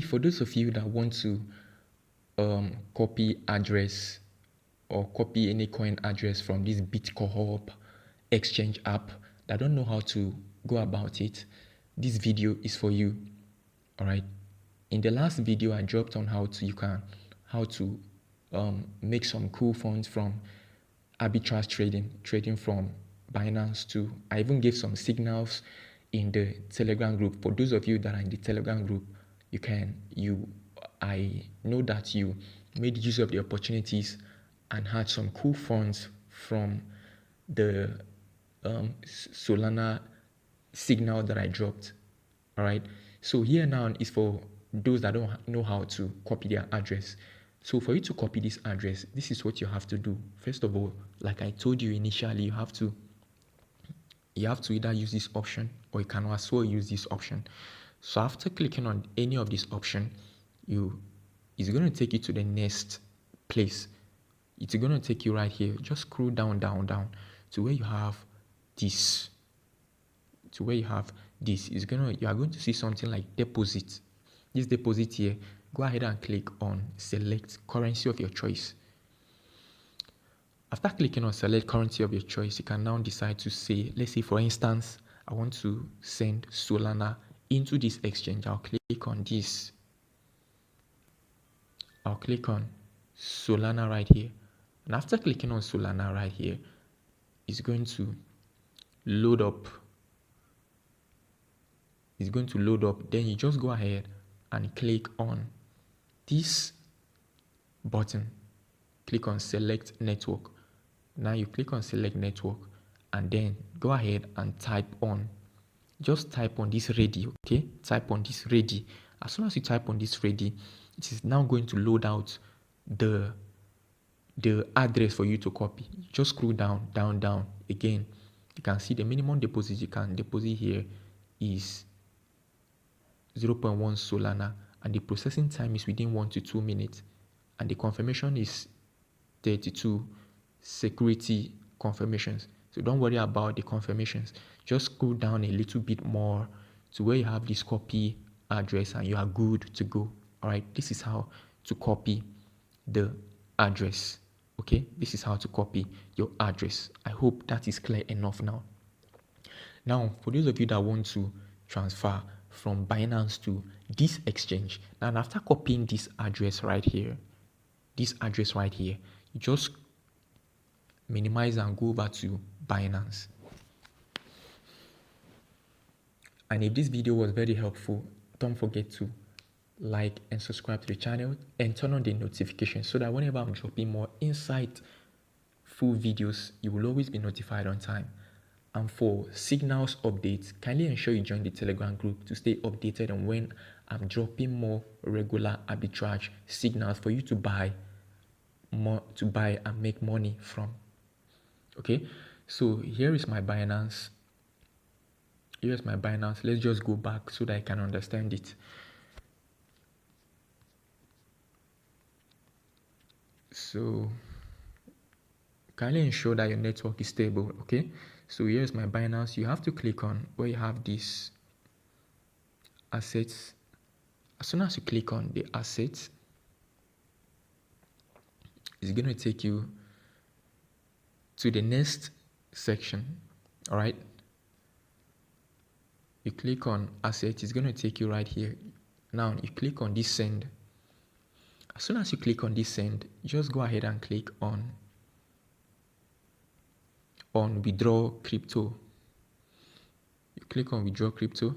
for those of you that want to copy address or copy any coin address from this Bitcohub exchange app that don't know how to go about it, this video is for you. All right. In the last video, I dropped on how to make some cool funds from arbitrage trading from Binance to. I even gave some signals in the Telegram group. For those of you that are in the Telegram group, I know that you made use of the opportunities and had some cool funds from the Solana signal that I dropped. All right. So here now is for those that don't know how to copy their address. So for you to copy this address, this is what you have to do. First of all, like I told you initially, you have to either use this option or you can as well use this option. So after clicking on any of these options, it's going to take you to the next place. It's going to take you right here. Just scroll down to where you have this. You are going to see something like deposit. This deposit here, go ahead and click on select currency of your choice. After clicking on select currency of your choice, you can now decide to say, let's say for instance, I want to send Solana into this exchange. I'll click on this. I'll click on Solana right here. And after clicking on Solana right here, it's going to load up. Then you just go ahead and click on this button. Click on select network. Now you click on select network and then go ahead and just type on this ready, okay? Type on this ready. As soon as you type on this ready, it is now going to load out the address for you to copy. Just scroll down. Again, you can see the minimum deposit you can deposit here is 0.1 Solana, and the processing time is within 1 to 2 minutes, and the confirmation is 32 security confirmations. So don't worry about the confirmations. Just scroll down a little bit more to where you have this copy address and you are good to go. All right, this is how to copy the address. Okay, this is how to copy your address. I hope that is clear enough now. Now, for those of you that want to transfer from Binance to this exchange, and after copying this address right here, you just minimize and go over to Binance. And if this video was very helpful, don't forget to like and subscribe to the channel and turn on the notifications so that whenever I'm dropping more insightful videos, you will always be notified on time. And for signals updates, kindly ensure you join the Telegram group to stay updated on when I'm dropping more regular arbitrage signals for you to buy and make money from. Okay, so here is my Binance. Let's just go back so that I can understand it. So kindly ensure that your network is stable. Okay, so here's my Binance. You have to click on where you have these assets. As soon as you click on the assets, it's going to take you to the next section. All right, you click on assets, it's going to take you right here. Now you click on this send. As soon as you click on this send, just go ahead and click on withdraw crypto. You click on withdraw crypto.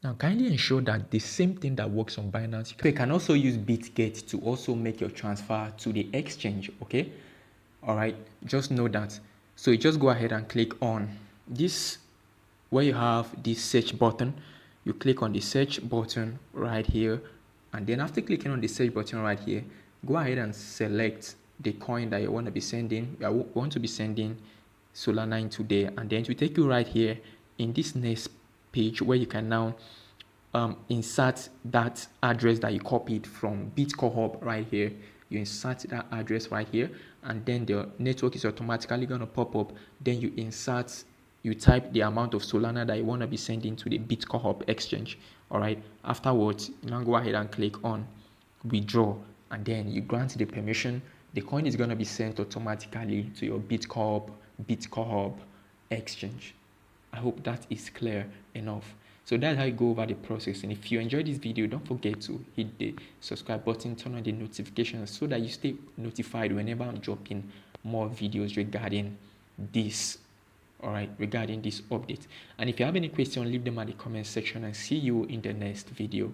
Now kindly ensure that the same thing that works on Binance, you can also use Bitget to also make your transfer to the exchange. Okay, all right, just know that. So you just go ahead and click on this where you have this search button. You click on the search button right here, and then after clicking on the search button right here, go ahead and select the coin that you want to be sending. I want to be sending Solana in today, and then to take you right here in this next page where you can now insert that address that you copied from Bitcohub right here. You insert that address right here, and then the network is automatically going to pop up. Then you insert You type the amount of Solana that you want to be sending to the Bitcohub exchange. All right. Afterwards, you now go ahead and click on withdraw, and then you grant the permission. The coin is going to be sent automatically to your Bitcohub exchange. I hope that is clear enough. So that's how you go over the process. And if you enjoyed this video, don't forget to hit the subscribe button, turn on the notifications so that you stay notified whenever I'm dropping more videos regarding this. All right, regarding this update. And if you have any question, leave them at the comment section, and see you in the next video.